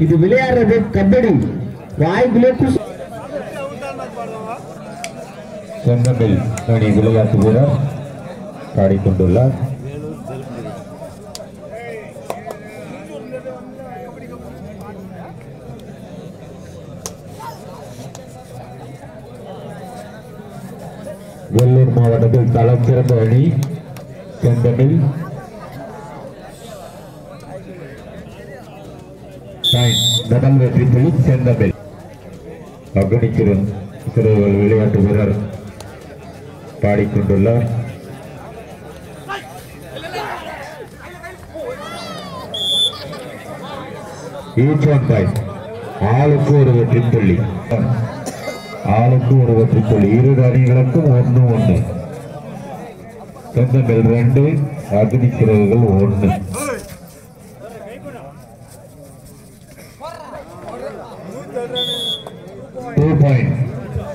இது விளையாடுறது கபடி. வாய்ப்பிலே செந்தமிழ் அணி விளையாட்டு வீரர் பாடிக்கொண்டுள்ளார். வெள்ளூர் மாவட்டத்தில் தளம் சிறந்த அணி செந்தமிழ். முதல் வெற்றி புள்ளி செந்தமிழ். அக்னிச்சிறுவன் சிறுவர்கள் விளையாட்டு வீரர் பாடிக்கொண்டுள்ளார். ஆளுக்கு ஒரு வெற்றி புள்ளி. ஆளுக்கு ஒரு வெற்றி புள்ளி. இரு அணிகளுக்கும் 1-1. செந்தமிழ் 2, அக்னி சிறகுகள் 1.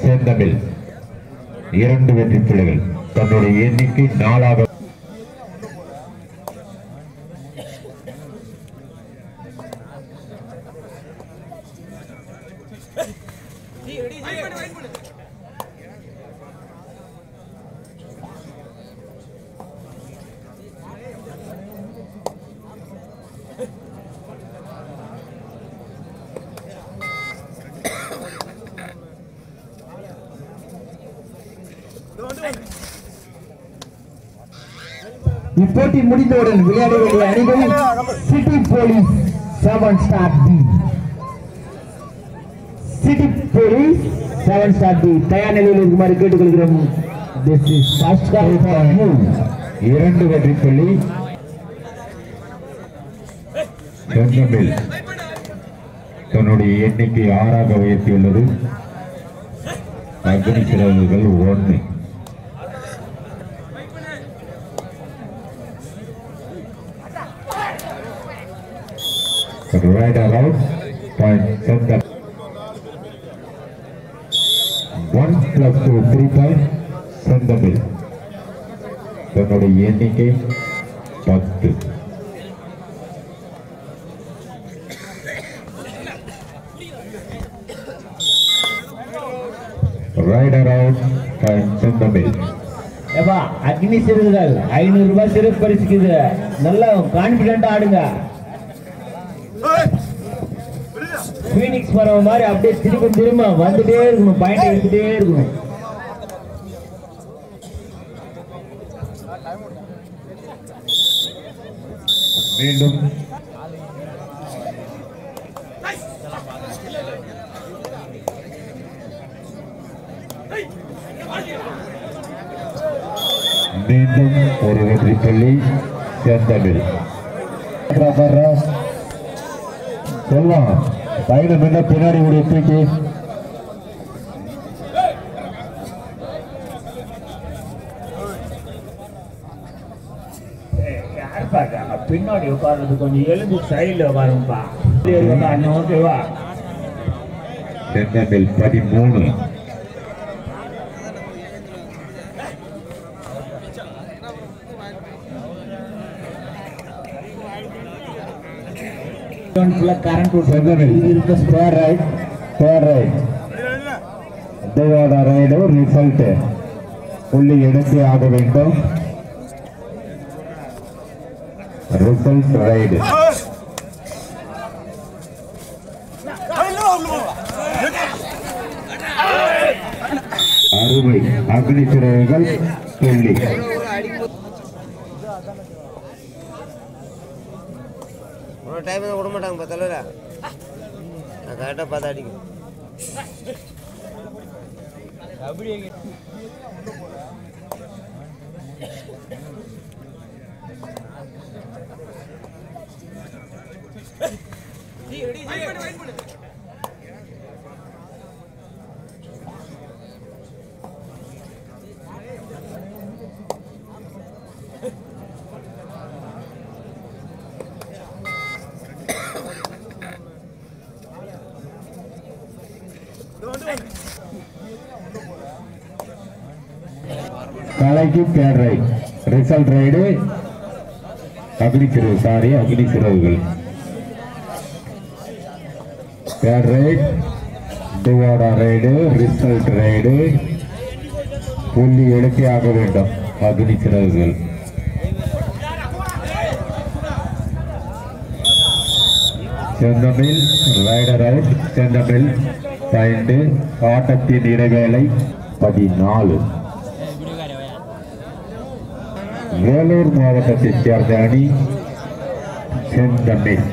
செந்தமிழ் 2 வெற்றி புள்ளிகள். தன்னுடைய எண்ணிக்கை 4. இப்போட்டி முடிந்தவுடன் விளையாட வேண்டிய அணிகள் city police 7 star D. City police 7 star D தயார் நிலையில் இருக்குமாறு கேட்டுக்கொள்கிறோம். This is first call for you. 2 வெற்றி புள்ளி. செந்தமிழ் தன்னுடைய எண்ணிக்கை 6 உயர்த்தியுள்ளது. Agni Siragugal 1. Right around point Sendamil. 1 + 2 3 point Sendamil. தன்னுடைய எண்ணிக்கை 10. Right around point Sendamil. ஏப்பா அக்னி சிறுகள் 500 ரூபாய் சிறப்பு பரிசுக்குது. நல்லா கான்ஃபிடென்ட்டா ஆடுங்க. ஃபீனிக்ஸ் பறவை மாதிரி அப்படியே திரும்ப வந்துட்டே இருக்கணும். பாயிண்ட் எடுத்துட்டே இருக்கணும். மீண்டும் ஒரு வெற்றி புள்ளி செந்தமிழ். சொல்லலாம் பயணம் என்ன பின்னாடி ஒரு தூக்கி பின்னாடி உட்கார்றது கொஞ்சம் எலும்பு சைடுல உட்காருப்பா. ஓகேவா? செந்தமிழ் 13. current square right தேவாட ரைடு ரிசல்ட் புள்ளி எடுத்து ஆக வேண்டும். ரிசல்ட் ரைடு அறுவை அக்னி சிறகுகள் புள்ளி. டைம் விட மாட்டாங்க தலைவர. நான் கரெக்டாக பார்த்து அடிக்கும். கலைக்கு third right result ride Agni Siragugal. Third ride, Duvada ride, result ride. புள்ளி எடுத்தே ஆக வேண்டும் அக்னி சிறகுகள். செந்தமிழ் ரைடர் அவுட். செந்தமிழ் பாயிண்ட். ஆட்டத்தின் இடைவேளை 14. வேலூர் மாவட்டத்தைச் சேர்ந்த அணி செந்தமிழ்.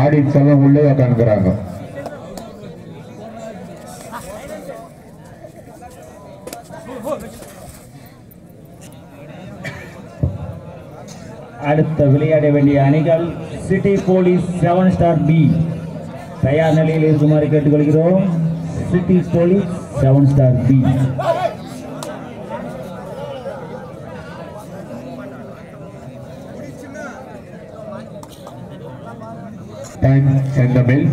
ஆடிட்ஸ் எல்லாம் உள்ளே உட்காந்துக்கிறாங்க. அடுத்த விளையாட வேண்டிய அணிகள் சிட்டி போலீஸ் 7 ஸ்டார் பி தயார் நிலையில் இருக்குமாறு கேட்டுக்கொள்கிறோம். City police 7 star B. Time Senthamizh.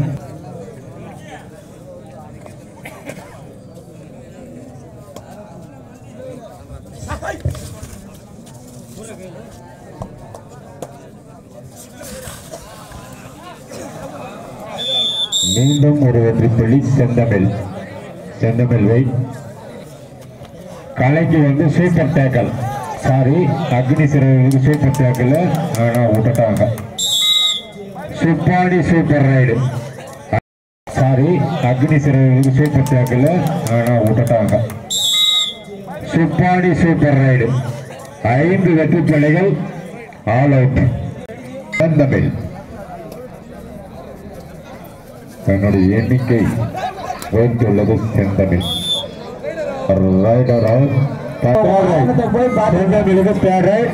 மீண்டும் ஒரு வெற்றி புள்ளி செந்தமிழ். செந்தமிழ் வெயிட் கலைக்கு வந்து சூப்பர் டேக்கல். சாரி, அக்னி சிறகுக்கு சூப்பர் டேக்கல். ஆனா விட்டுட்டாங்க. சுப்பாடி சூப்பர் ரைடு. சாரி, அக்னி சிறகுக்கு சூப்பர் டேக்கல். ஆனா விட்டுட்டாங்க. சுப்பாடி சூப்பர் ரைடு. 5 வெற்றி புள்ளிகள். All out. செந்தமிழ் தன்னுடைய எண்ணிக்கை வைத்துள்ளது. Senthamizh raider out. செந்தமிழுக்கு தேர்ட் ரைட்.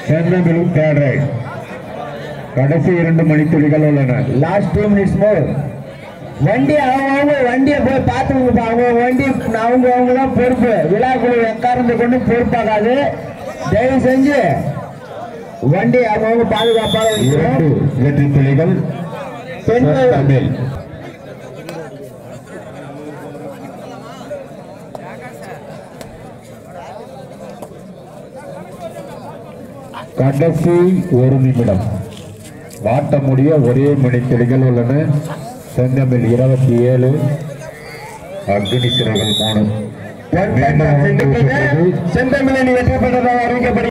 செந்தமிழுக்கு தேர்ட் ரைட். கடைசி 2 மணித்துளிகள் உள்ளன. Last 2 minutes more. வண்டி அவங்க வண்டியை போய் பார்த்துங்க. அவங்க வண்டி அவங்க தான் பொறுப்பு. விழாக்குழு எக்காரத்தை கொண்டு பொறுப்பாகாது. தயவு செஞ்சு வண்டி அவங்க பாதுகாப்பாக 2 வெற்றி புள்ளிகள். செந்தமிழ் கடைசி 1 நிமிடம். வாட்ட முடிய ஒரே மணித்துளிகள் உள்ளன. செந்தமிழ் 27, அக்னி சிறகுகள் 3. செந்தமிழ் வெற்றி பெற்றதாக அறிவிக்கப்படும்.